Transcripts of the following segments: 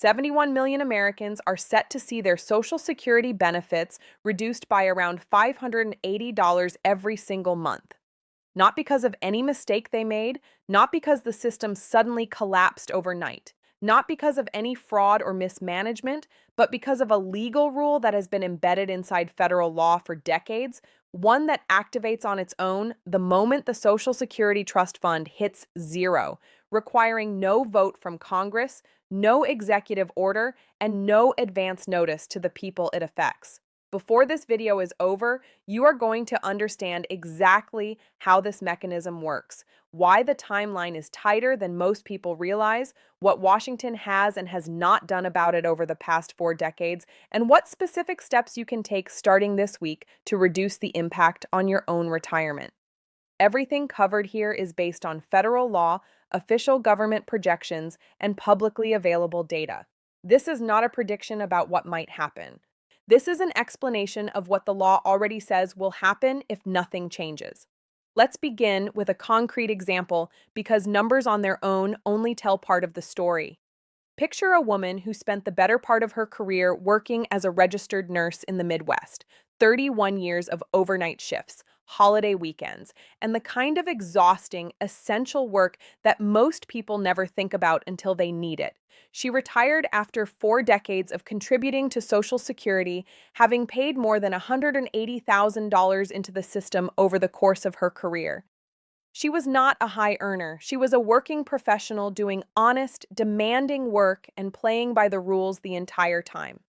71 million Americans are set to see their Social Security benefits reduced by around $580 every single month. Not because of any mistake they made, not because the system suddenly collapsed overnight, not because of any fraud or mismanagement, but because of a legal rule that has been embedded inside federal law for decades, one that activates on its own the moment the Social Security Trust Fund hits zero, requiring no vote from Congress, no executive order, and no advance notice to the people it affects. Before this video is over, you are going to understand exactly how this mechanism works, why the timeline is tighter than most people realize, what Washington has and has not done about it over the past 4 decades, and what specific steps you can take starting this week to reduce the impact on your own retirement. Everything covered here is based on federal law, official government projections, and publicly available data. This is not a prediction about what might happen. This is an explanation of what the law already says will happen if nothing changes. Let's begin with a concrete example because numbers on their own only tell part of the story. Picture a woman who spent the better part of her career working as a registered nurse in the Midwest, 31 years of overnight shifts, holiday weekends, and the kind of exhausting, essential work that most people never think about until they need it. She retired after 4 decades of contributing to Social Security, having paid more than $180,000 into the system over the course of her career. She was not a high earner. She was a working professional doing honest, demanding work and playing by the rules the entire time.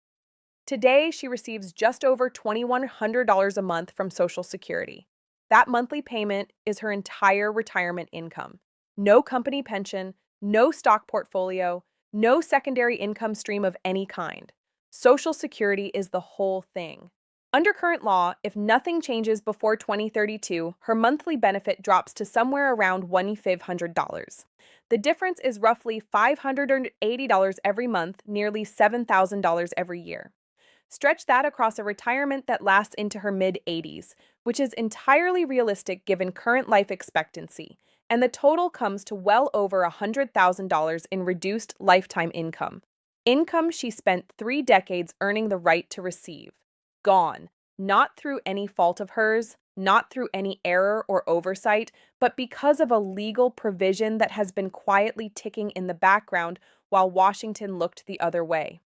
Today, she receives just over $2,100 a month from Social Security. That monthly payment is her entire retirement income. No company pension, no stock portfolio, no secondary income stream of any kind. Social Security is the whole thing. Under current law, if nothing changes before 2032, her monthly benefit drops to somewhere around $2,500. The difference is roughly $580 every month, nearly $7,000 every year. Stretch that across a retirement that lasts into her mid-80s, which is entirely realistic given current life expectancy, and the total comes to well over $100,000 in reduced lifetime income. Income she spent 3 decades earning the right to receive. Gone, not through any fault of hers, not through any error or oversight, but because of a legal provision that has been quietly ticking in the background while Washington looked the other way.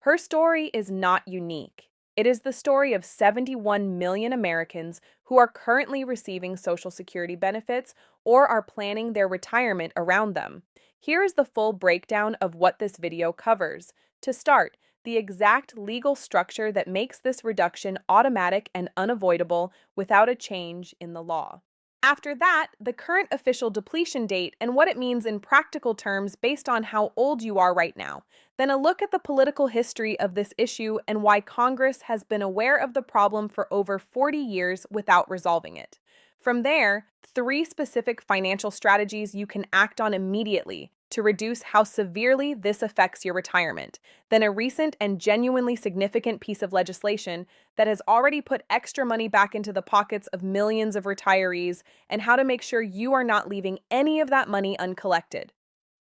Her story is not unique. It is the story of 71 million Americans who are currently receiving Social Security benefits or are planning their retirement around them. Here is the full breakdown of what this video covers. To start, the exact legal structure that makes this reduction automatic and unavoidable without a change in the law. After that, the current official depletion date and what it means in practical terms based on how old you are right now. Then a look at the political history of this issue and why Congress has been aware of the problem for over 40 years without resolving it. From there, 3 specific financial strategies you can act on immediately to reduce how severely this affects your retirement, then a recent and genuinely significant piece of legislation that has already put extra money back into the pockets of millions of retirees, and how to make sure you are not leaving any of that money uncollected.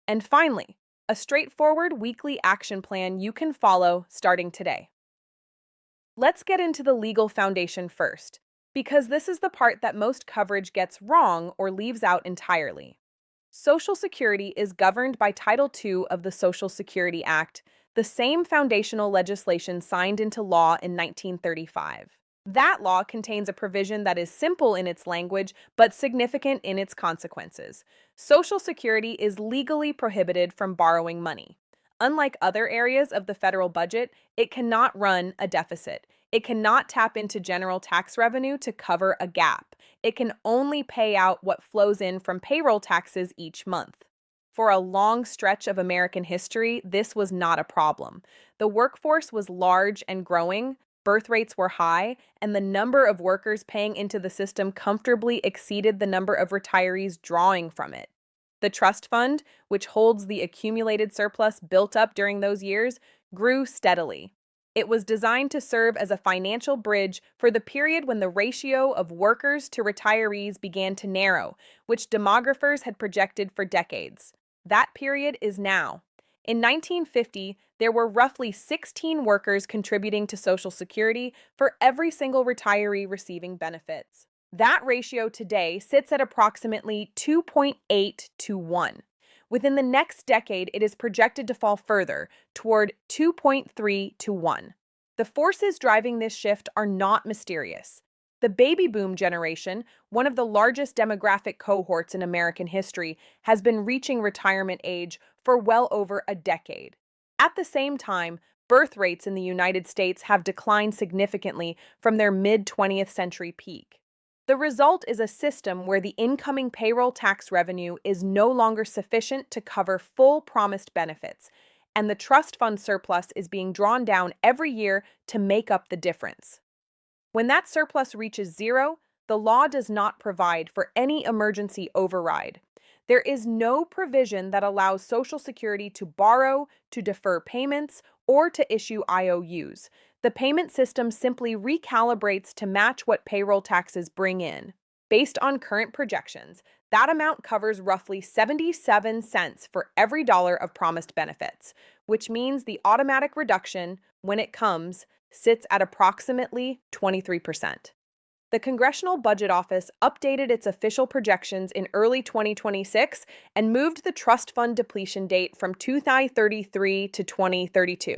And finally, a straightforward weekly action plan you can follow starting today. Let's get into the legal foundation first, because this is the part that most coverage gets wrong or leaves out entirely. Social Security is governed by Title II of the Social Security Act, the same foundational legislation signed into law in 1935. That law contains a provision that is simple in its language but significant in its consequences. Social Security is legally prohibited from borrowing money. Unlike other areas of the federal budget, it cannot run a deficit. It cannot tap into general tax revenue to cover a gap. It can only pay out what flows in from payroll taxes each month. For a long stretch of American history, this was not a problem. The workforce was large and growing, birth rates were high, and the number of workers paying into the system comfortably exceeded the number of retirees drawing from it. The trust fund, which holds the accumulated surplus built up during those years, grew steadily. It was designed to serve as a financial bridge for the period when the ratio of workers to retirees began to narrow, which demographers had projected for decades. That period is now. In 1950, there were roughly 16 workers contributing to Social Security for every single retiree receiving benefits. That ratio today sits at approximately 2.8 to 1. Within the next decade, it is projected to fall further, toward 2.3 to 1. The forces driving this shift are not mysterious. The baby boom generation, one of the largest demographic cohorts in American history, has been reaching retirement age for well over a decade. At the same time, birth rates in the United States have declined significantly from their mid 20th century peak. The result is a system where the incoming payroll tax revenue is no longer sufficient to cover full promised benefits, and the trust fund surplus is being drawn down every year to make up the difference. When that surplus reaches zero, the law does not provide for any emergency override. There is no provision that allows Social Security to borrow, to defer payments, or to issue IOUs. The payment system simply recalibrates to match what payroll taxes bring in. Based on current projections, that amount covers roughly 77 cents for every dollar of promised benefits, which means the automatic reduction, when it comes, sits at approximately 23%. The Congressional Budget Office updated its official projections in early 2026 and moved the trust fund depletion date from 2033 to 2032.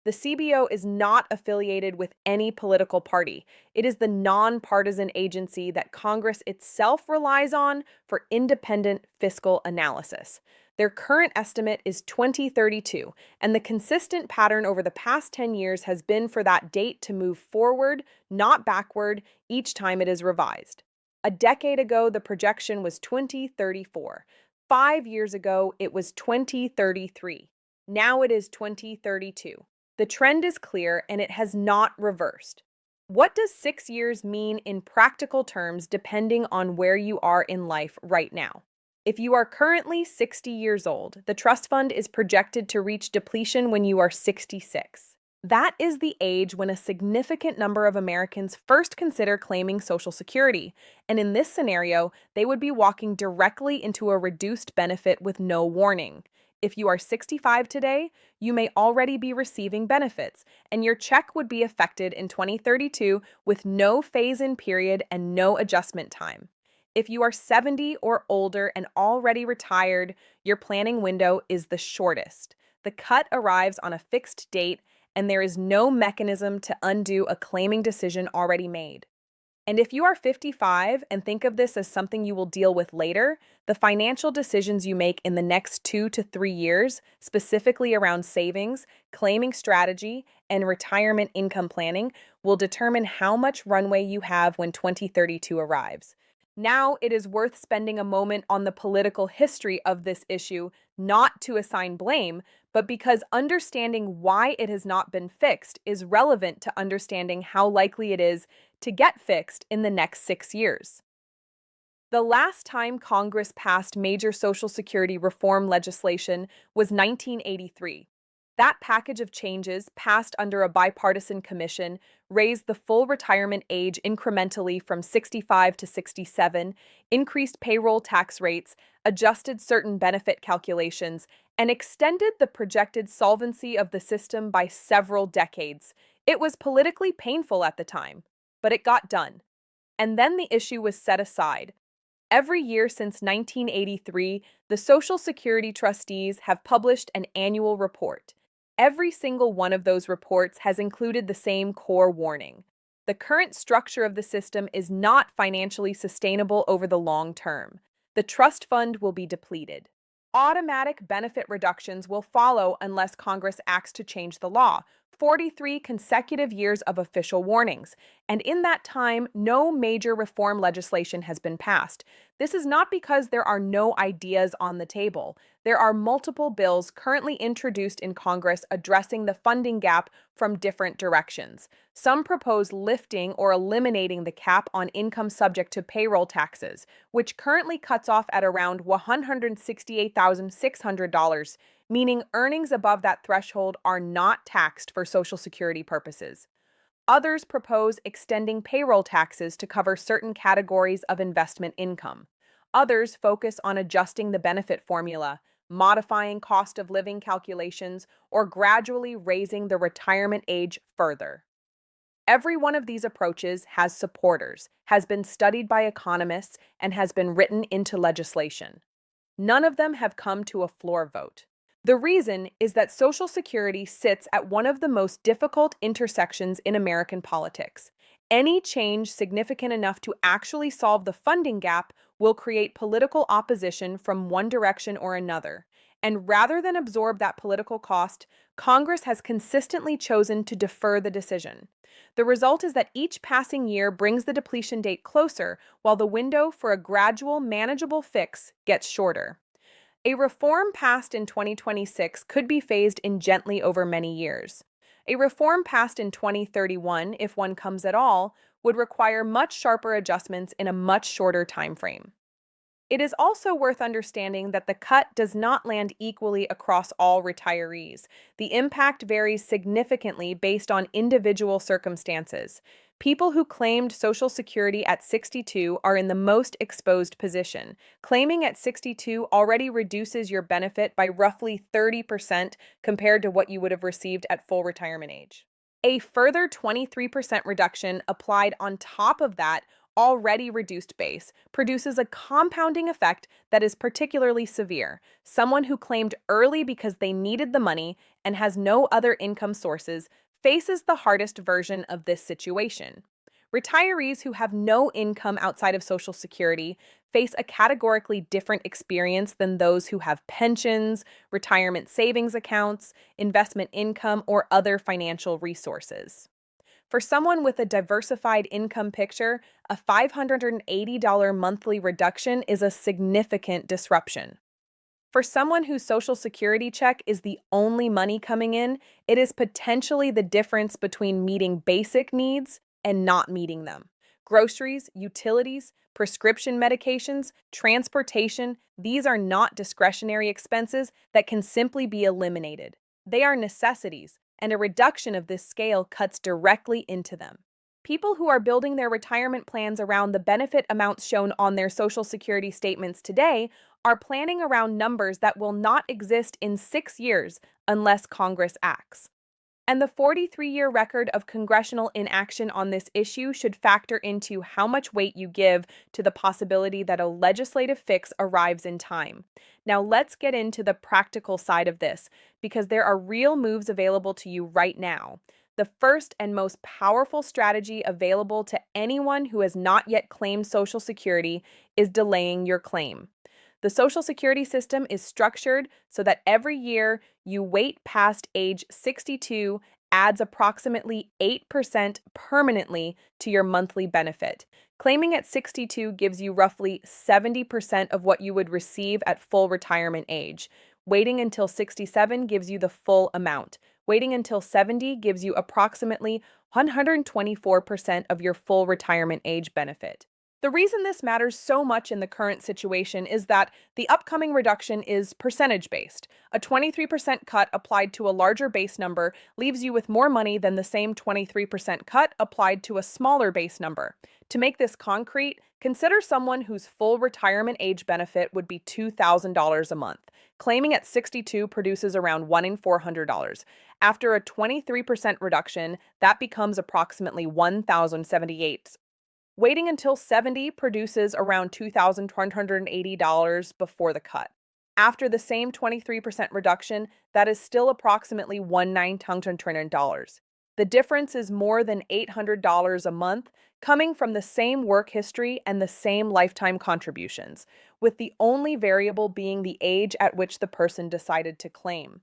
The CBO is not affiliated with any political party. It is the nonpartisan agency that Congress itself relies on for independent fiscal analysis. Their current estimate is 2032, and the consistent pattern over the past 10 years has been for that date to move forward, not backward, each time it is revised. A decade ago, the projection was 2034. 5 years ago, it was 2033. Now it is 2032. The trend is clear, and it has not reversed. What does 6 years mean in practical terms depending on where you are in life right now? If you are currently 60 years old, the trust fund is projected to reach depletion when you are 66. That is the age when a significant number of Americans first consider claiming Social Security, and in this scenario, they would be walking directly into a reduced benefit with no warning. If you are 65 today, you may already be receiving benefits, and your check would be affected in 2032 with no phase-in period and no adjustment time. If you are 70 or older and already retired, your planning window is the shortest. The cut arrives on a fixed date, and there is no mechanism to undo a claiming decision already made. And if you are 55 and think of this as something you will deal with later, the financial decisions you make in the next 2 to 3 years, specifically around savings, claiming strategy, and retirement income planning, will determine how much runway you have when 2032 arrives. Now it is worth spending a moment on the political history of this issue, not to assign blame, but because understanding why it has not been fixed is relevant to understanding how likely it is to get fixed in the next 6 years. The last time Congress passed major Social Security reform legislation was 1983. That package of changes, passed under a bipartisan commission, raised the full retirement age incrementally from 65 to 67, increased payroll tax rates, adjusted certain benefit calculations, and extended the projected solvency of the system by several decades. It was politically painful at the time, but it got done. And then the issue was set aside. Every year since 1983, the Social Security trustees have published an annual report. Every single one of those reports has included the same core warning. The current structure of the system is not financially sustainable over the long term. The trust fund will be depleted. Automatic benefit reductions will follow unless Congress acts to change the law. 43 consecutive years of official warnings, and in that time, no major reform legislation has been passed. This is not because there are no ideas on the table. There are multiple bills currently introduced in Congress addressing the funding gap from different directions. Some propose lifting or eliminating the cap on income subject to payroll taxes, which currently cuts off at around $168,600, meaning earnings above that threshold are not taxed for Social Security purposes. Others propose extending payroll taxes to cover certain categories of investment income. Others focus on adjusting the benefit formula, modifying cost of living calculations, or gradually raising the retirement age further. Every one of these approaches has supporters, has been studied by economists, and has been written into legislation. None of them have come to a floor vote. The reason is that Social Security sits at one of the most difficult intersections in American politics. Any change significant enough to actually solve the funding gap will create political opposition from one direction or another. And rather than absorb that political cost, Congress has consistently chosen to defer the decision. The result is that each passing year brings the depletion date closer, while the window for a gradual, manageable fix gets shorter. A reform passed in 2026 could be phased in gently over many years. A reform passed in 2031, if one comes at all, would require much sharper adjustments in a much shorter time frame. It is also worth understanding that the cut does not land equally across all retirees. The impact varies significantly based on individual circumstances. People who claimed Social Security at 62 are in the most exposed position. Claiming at 62 already reduces your benefit by roughly 30% compared to what you would have received at full retirement age. A further 23% reduction applied on top of that already reduced base produces a compounding effect that is particularly severe. Someone who claimed early because they needed the money and has no other income sources faces the hardest version of this situation. Retirees who have no income outside of Social Security face a categorically different experience than those who have pensions, retirement savings accounts, investment income, or other financial resources. For someone with a diversified income picture, a $580 monthly reduction is a significant disruption. For someone whose Social Security check is the only money coming in, it is potentially the difference between meeting basic needs and not meeting them. Groceries, utilities, prescription medications, transportation, these are not discretionary expenses that can simply be eliminated. They are necessities, and a reduction of this scale cuts directly into them. People who are building their retirement plans around the benefit amounts shown on their Social Security statements today are planning around numbers that will not exist in 6 years unless Congress acts. And the 43-year record of congressional inaction on this issue should factor into how much weight you give to the possibility that a legislative fix arrives in time. Now let's get into the practical side of this, because there are real moves available to you right now. The first and most powerful strategy available to anyone who has not yet claimed Social Security is delaying your claim. The Social Security system is structured so that every year you wait past age 62 adds approximately 8% permanently to your monthly benefit. Claiming at 62 gives you roughly 70% of what you would receive at full retirement age. Waiting until 67 gives you the full amount. Waiting until 70 gives you approximately 124% of your full retirement age benefit. The reason this matters so much in the current situation is that the upcoming reduction is percentage-based. A 23% cut applied to a larger base number leaves you with more money than the same 23% cut applied to a smaller base number. To make this concrete, consider someone whose full retirement age benefit would be $2,000 a month. Claiming at 62 produces around $1 in $400. After a 23% reduction, that becomes approximately $1,078. Waiting until 70 produces around $2,280 before the cut. After the same 23% reduction, that is still approximately $1,900. The difference is more than $800 a month, coming from the same work history and the same lifetime contributions, with the only variable being the age at which the person decided to claim.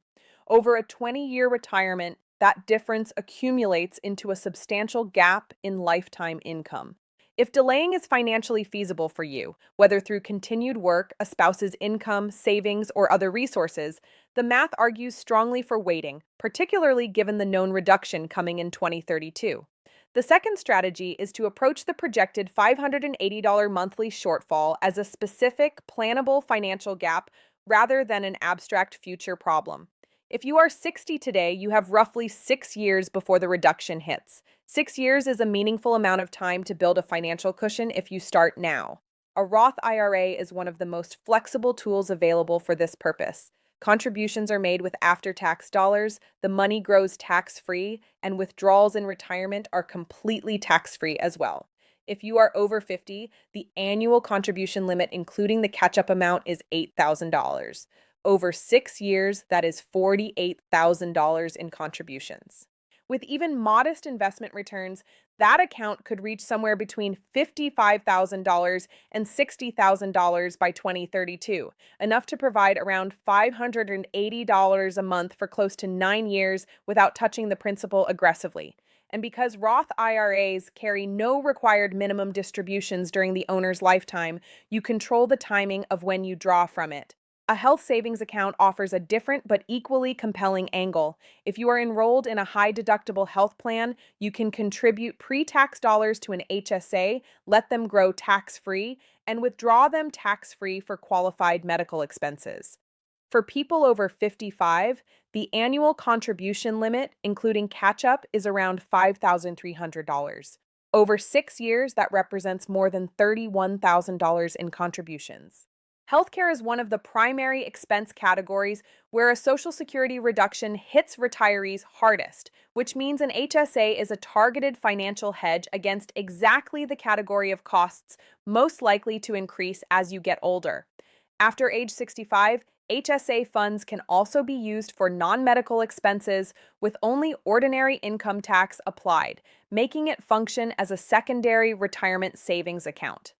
Over a 20-year retirement, that difference accumulates into a substantial gap in lifetime income. If delaying is financially feasible for you, whether through continued work, a spouse's income, savings, or other resources, the math argues strongly for waiting, particularly given the known reduction coming in 2032. The second strategy is to approach the projected $580 monthly shortfall as a specific, plannable financial gap rather than an abstract future problem. If you are 60 today, you have roughly 6 years before the reduction hits. 6 years is a meaningful amount of time to build a financial cushion if you start now. A Roth IRA is one of the most flexible tools available for this purpose. Contributions are made with after tax dollars, the money grows tax free, and withdrawals in retirement are completely tax free as well. If you are over 50, the annual contribution limit, including the catch up amount, is $8,000. Over 6 years, that is $48,000 in contributions. With even modest investment returns, that account could reach somewhere between $55,000 and $60,000 by 2032, enough to provide around $580 a month for close to 9 years without touching the principal aggressively. And because Roth IRAs carry no required minimum distributions during the owner's lifetime, you control the timing of when you draw from it. A health savings account offers a different but equally compelling angle. If you are enrolled in a high deductible health plan, you can contribute pre tax dollars to an HSA, let them grow tax free, and withdraw them tax free for qualified medical expenses. For people over 55, the annual contribution limit, including catch up, is around $5,300. Over 6 years, that represents more than $31,000 in contributions. Healthcare is one of the primary expense categories where a Social Security reduction hits retirees hardest, which means an HSA is a targeted financial hedge against exactly the category of costs most likely to increase as you get older. After age 65, HSA funds can also be used for non-medical expenses with only ordinary income tax applied, making it function as a secondary retirement savings account.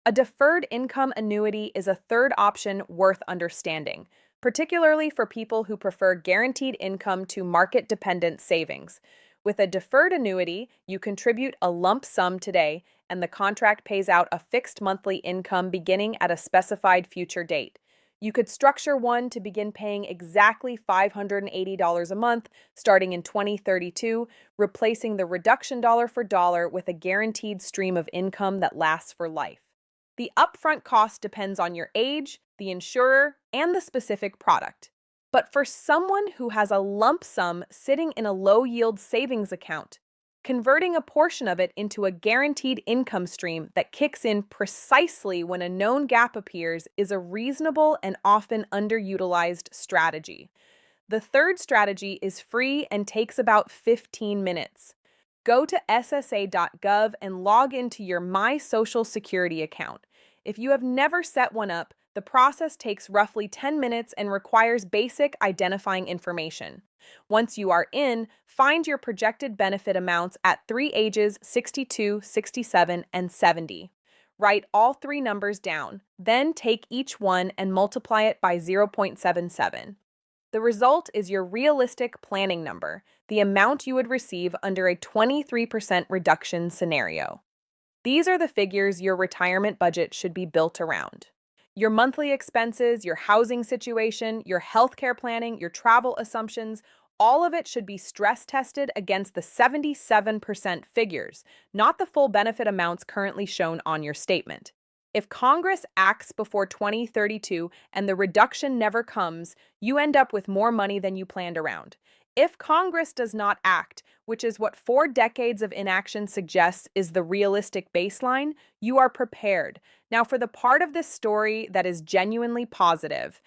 A deferred income annuity is a third option worth understanding, particularly for people who prefer guaranteed income to market-dependent savings. With a deferred annuity, you contribute a lump sum today, and the contract pays out a fixed monthly income beginning at a specified future date. You could structure one to begin paying exactly $580 a month starting in 2032, replacing the reduction dollar for dollar with a guaranteed stream of income that lasts for life. The upfront cost depends on your age, the insurer, and the specific product. But for someone who has a lump sum sitting in a low-yield savings account, converting a portion of it into a guaranteed income stream that kicks in precisely when a known gap appears is a reasonable and often underutilized strategy. The third strategy is free and takes about 15 minutes. Go to ssa.gov and log into your My Social Security account. If you have never set one up, the process takes roughly 10 minutes and requires basic identifying information. Once you are in, find your projected benefit amounts at 3 ages 62, 67, and 70. Write all three numbers down, then take each one and multiply it by 0.77. The result is your realistic planning number, the amount you would receive under a 23% reduction scenario. These are the figures your retirement budget should be built around. Your monthly expenses, your housing situation, your healthcare planning, your travel assumptions, all of it should be stress tested against the 77% figures, not the full benefit amounts currently shown on your statement. If Congress acts before 2032 and the reduction never comes, you end up with more money than you planned around. If Congress does not act, which is what 4 decades of inaction suggests is the realistic baseline, you are prepared. Now, for the part of this story that is genuinely positive,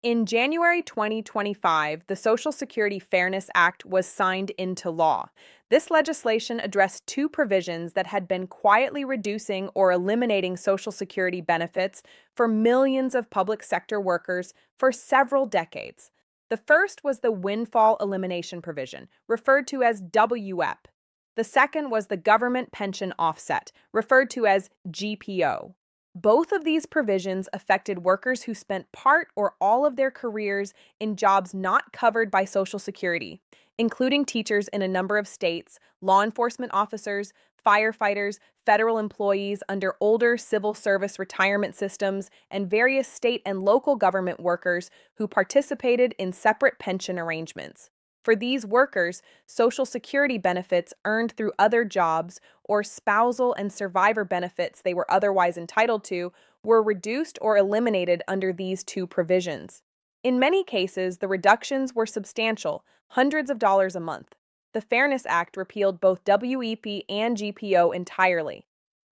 in January 2025, the Social Security Fairness Act was signed into law. This legislation addressed 2 provisions that had been quietly reducing or eliminating Social Security benefits for millions of public sector workers for several decades. The first was the windfall elimination provision, referred to as WEP. The second was the government pension offset, referred to as GPO. Both of these provisions affected workers who spent part or all of their careers in jobs not covered by Social Security, including teachers in a number of states, law enforcement officers, firefighters, federal employees under older civil service retirement systems, and various state and local government workers who participated in separate pension arrangements. For these workers, Social Security benefits earned through other jobs or spousal and survivor benefits they were otherwise entitled to were reduced or eliminated under these 2 provisions. In many cases, the reductions were substantial, hundreds of dollars a month. The Fairness Act repealed both WEP and GPO entirely.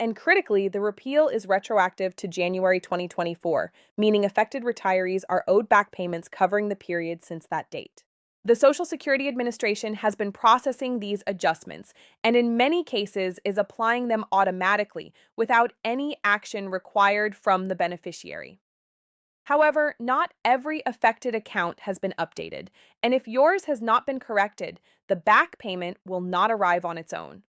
And critically, the repeal is retroactive to January 2024, meaning affected retirees are owed back payments covering the period since that date. The Social Security Administration has been processing these adjustments and in many cases is applying them automatically without any action required from the beneficiary. However, not every affected account has been updated, and if yours has not been corrected, the back payment will not arrive on its own.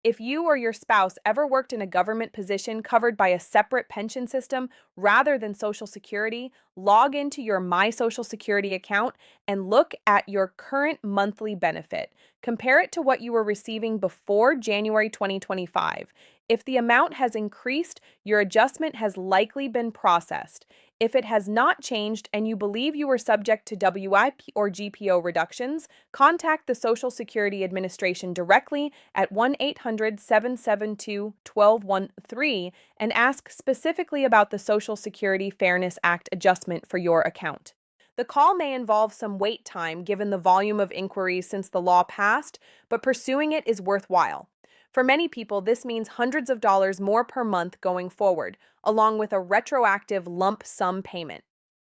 If you or your spouse ever worked in a government position covered by a separate pension system rather than Social Security, log into your My Social Security account and look at your current monthly benefit. Compare it to what you were receiving before January 2025. If the amount has increased, your adjustment has likely been processed. If it has not changed and you believe you were subject to WIP or GPO reductions, contact the Social Security Administration directly at 1-800-772-1213 and ask specifically about the Social Security Fairness Act adjustment for your account. The call may involve some wait time given the volume of inquiries since the law passed, but pursuing it is worthwhile. For many people, this means hundreds of dollars more per month going forward, along with a retroactive lump sum payment.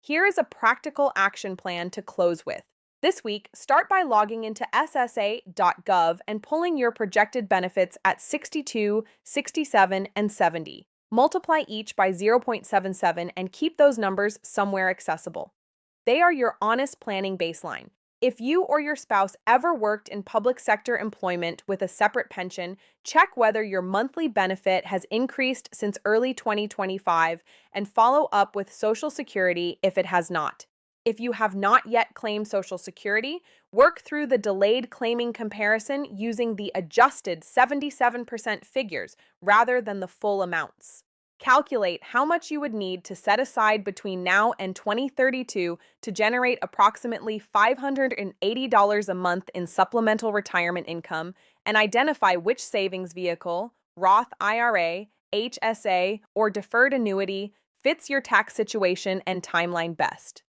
Here is a practical action plan to close with. This week, start by logging into ssa.gov and pulling your projected benefits at 62, 67, and 70. Multiply each by 0.77 and keep those numbers somewhere accessible. They are your honest planning baseline. If you or your spouse ever worked in public sector employment with a separate pension, check whether your monthly benefit has increased since early 2025 and follow up with Social Security if it has not. If you have not yet claimed Social Security, work through the delayed claiming comparison using the adjusted 77% figures rather than the full amounts. Calculate how much you would need to set aside between now and 2032 to generate approximately $580 a month in supplemental retirement income and identify which savings vehicle, Roth IRA, HSA, or deferred annuity fits your tax situation and timeline best.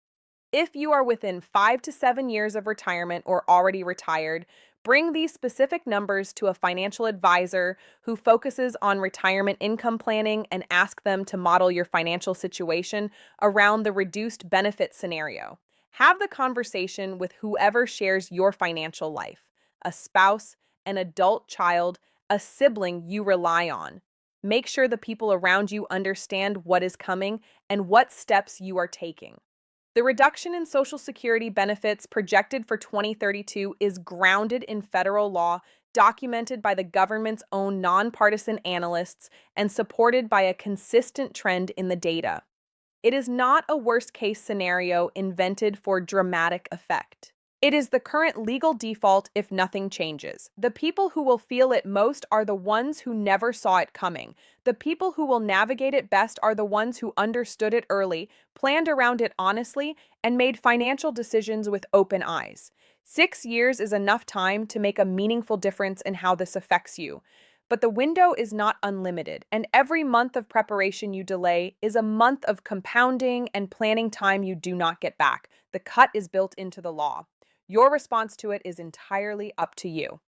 If you are within 5 to 7 years of retirement or already retired, bring these specific numbers to a financial advisor who focuses on retirement income planning and ask them to model your financial situation around the reduced benefit scenario. Have the conversation with whoever shares your financial life, a spouse, an adult child, a sibling you rely on. Make sure the people around you understand what is coming and what steps you are taking. The reduction in Social Security benefits projected for 2032 is grounded in federal law, documented by the government's own nonpartisan analysts, and supported by a consistent trend in the data. It is not a worst-case scenario invented for dramatic effect. It is the current legal default if nothing changes. The people who will feel it most are the ones who never saw it coming. The people who will navigate it best are the ones who understood it early, planned around it honestly, and made financial decisions with open eyes. 6 years is enough time to make a meaningful difference in how this affects you. But the window is not unlimited, and every month of preparation you delay is a month of compounding and planning time you do not get back. The cut is built into the law. Your response to it is entirely up to you.